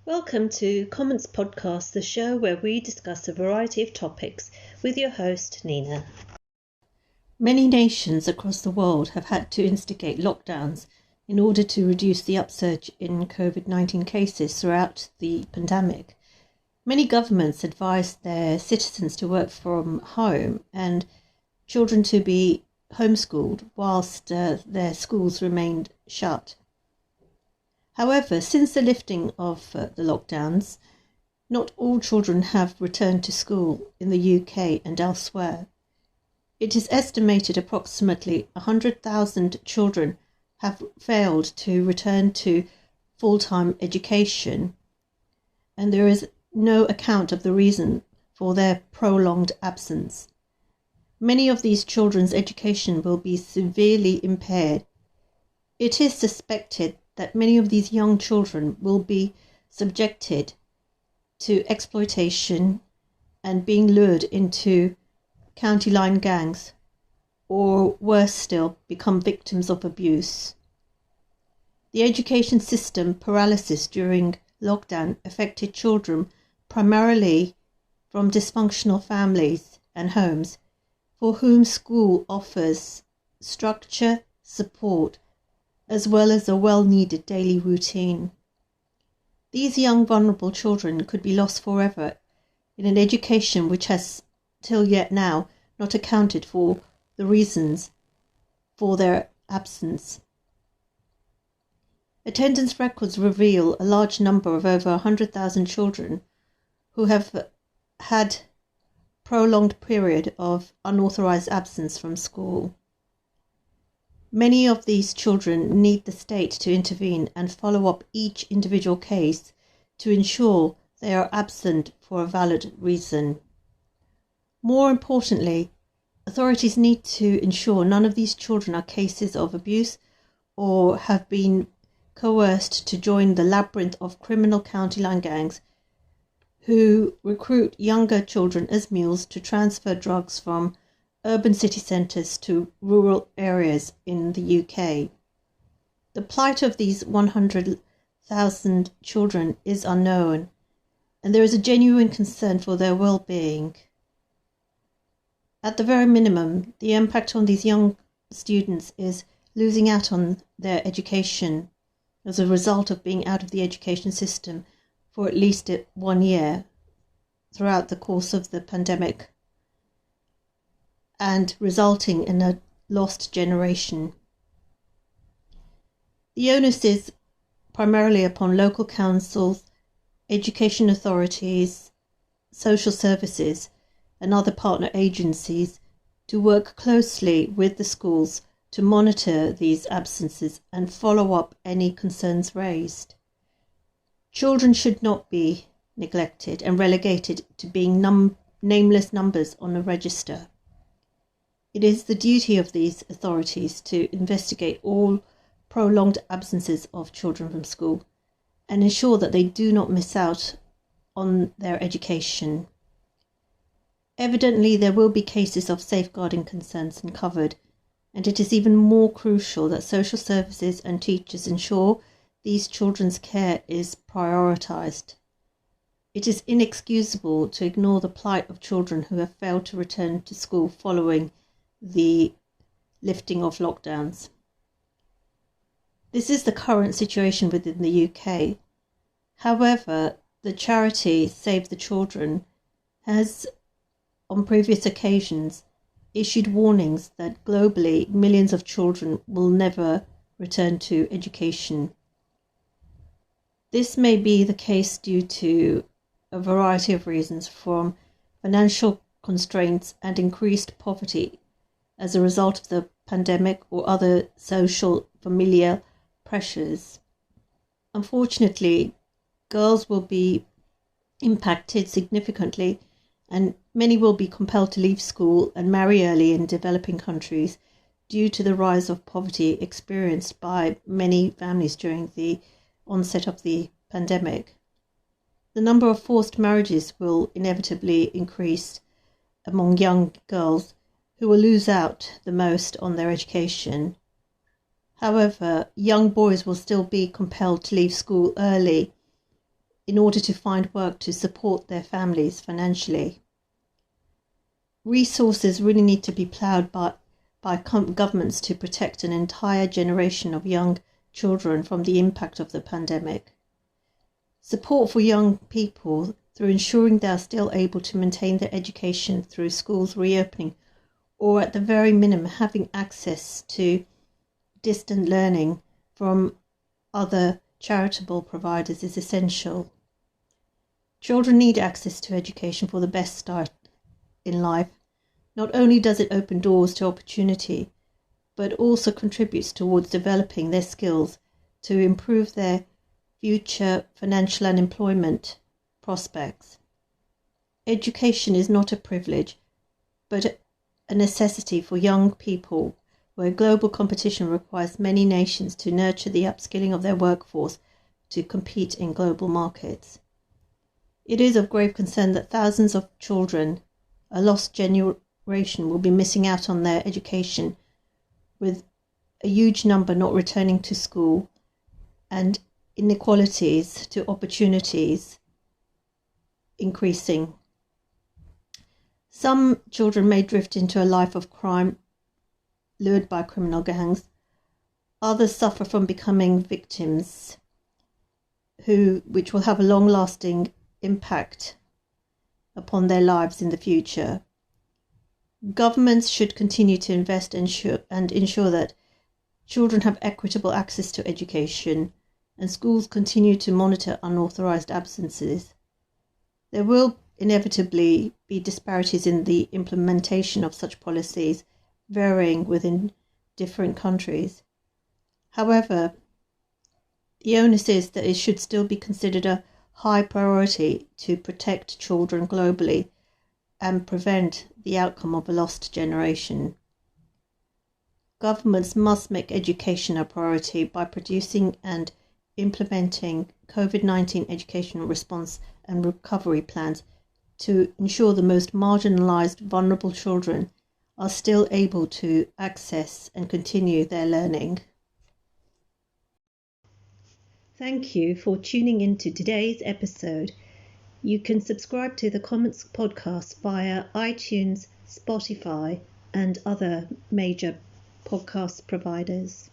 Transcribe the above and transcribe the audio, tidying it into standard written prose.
Welcome to Comments Podcast, the show where we discuss a variety of topics with your host, Nina. Many nations across the world have had to instigate lockdowns in order to reduce the upsurge in COVID-19 cases throughout the pandemic. Many governments advised their citizens to work from home and children to be homeschooled whilst their schools remained shut. However, since the lifting of the lockdowns, not all children have returned to school in the UK and elsewhere. It is estimated approximately 100,000 children have failed to return to full-time education, and there is no account of the reason for their prolonged absence. Many of these children's education will be severely impaired. It is suspected that many of these young children will be subjected to exploitation and being lured into county line gangs, or worse still, become victims of abuse. The education system paralysis during lockdown affected children primarily from dysfunctional families and homes for whom school offers structure, support, as well as a well-needed daily routine. These young vulnerable children could be lost forever in an education which has till yet now not accounted for the reasons for their absence. Attendance records reveal a large number of over 100,000 children who have had prolonged period of unauthorized absence from school. Many of these children need the state to intervene and follow up each individual case to ensure they are absent for a valid reason. More importantly, authorities need to ensure none of these children are cases of abuse or have been coerced to join the labyrinth of criminal county line gangs who recruit younger children as mules to transfer drugs from urban city centres to rural areas in the UK. The plight of these 100,000 children is unknown, and there is a genuine concern for their well-being. At the very minimum, the impact on these young students is losing out on their education as a result of being out of the education system for at least 1 year throughout the course of the pandemic, and resulting in a lost generation. The onus is primarily upon local councils, education authorities, social services, and other partner agencies to work closely with the schools to monitor these absences and follow up any concerns raised. Children should not be neglected and relegated to being nameless numbers on a register. It is the duty of these authorities to investigate all prolonged absences of children from school and ensure that they do not miss out on their education. Evidently, there will be cases of safeguarding concerns uncovered, and it is even more crucial that social services and teachers ensure these children's care is prioritised. It is inexcusable to ignore the plight of children who have failed to return to school following the lifting of lockdowns. This is the current situation within the UK. However, the charity Save the Children has, on previous occasions, issued warnings that globally millions of children will never return to education. This may be the case due to a variety of reasons, from financial constraints and increased poverty as a result of the pandemic or other social familial pressures. Unfortunately, girls will be impacted significantly, and many will be compelled to leave school and marry early in developing countries due to the rise of poverty experienced by many families during the onset of the pandemic. The number of forced marriages will inevitably increase among young girls, who will lose out the most on their education. However, young boys will still be compelled to leave school early in order to find work to support their families financially. Resources really need to be ploughed by governments to protect an entire generation of young children from the impact of the pandemic. Support for young people through ensuring they are still able to maintain their education through schools reopening, or at the very minimum having access to distant learning from other charitable providers, is essential. Children need access to education for the best start in life. Not only does it open doors to opportunity, but also contributes towards developing their skills to improve their future financial and employment prospects. Education is not a privilege, but a necessity for young people, where global competition requires many nations to nurture the upskilling of their workforce to compete in global markets. It is of grave concern that thousands of children, a lost generation, will be missing out on their education, with a huge number not returning to school and inequalities to opportunities increasing. Some children may drift into a life of crime, lured by criminal gangs. Others suffer from becoming victims, which will have a long-lasting impact upon their lives in the future. Governments should continue to invest and ensure that children have equitable access to education, and schools continue to monitor unauthorized absences. There will inevitably be disparities in the implementation of such policies, varying within different countries. However, the onus is that it should still be considered a high priority to protect children globally and prevent the outcome of a lost generation. Governments must make education a priority by producing and implementing COVID-19 educational response and recovery plans to ensure the most marginalised, vulnerable children are still able to access and continue their learning. Thank you for tuning into today's episode. You can subscribe to the Comments podcast via iTunes, Spotify, and other major podcast providers.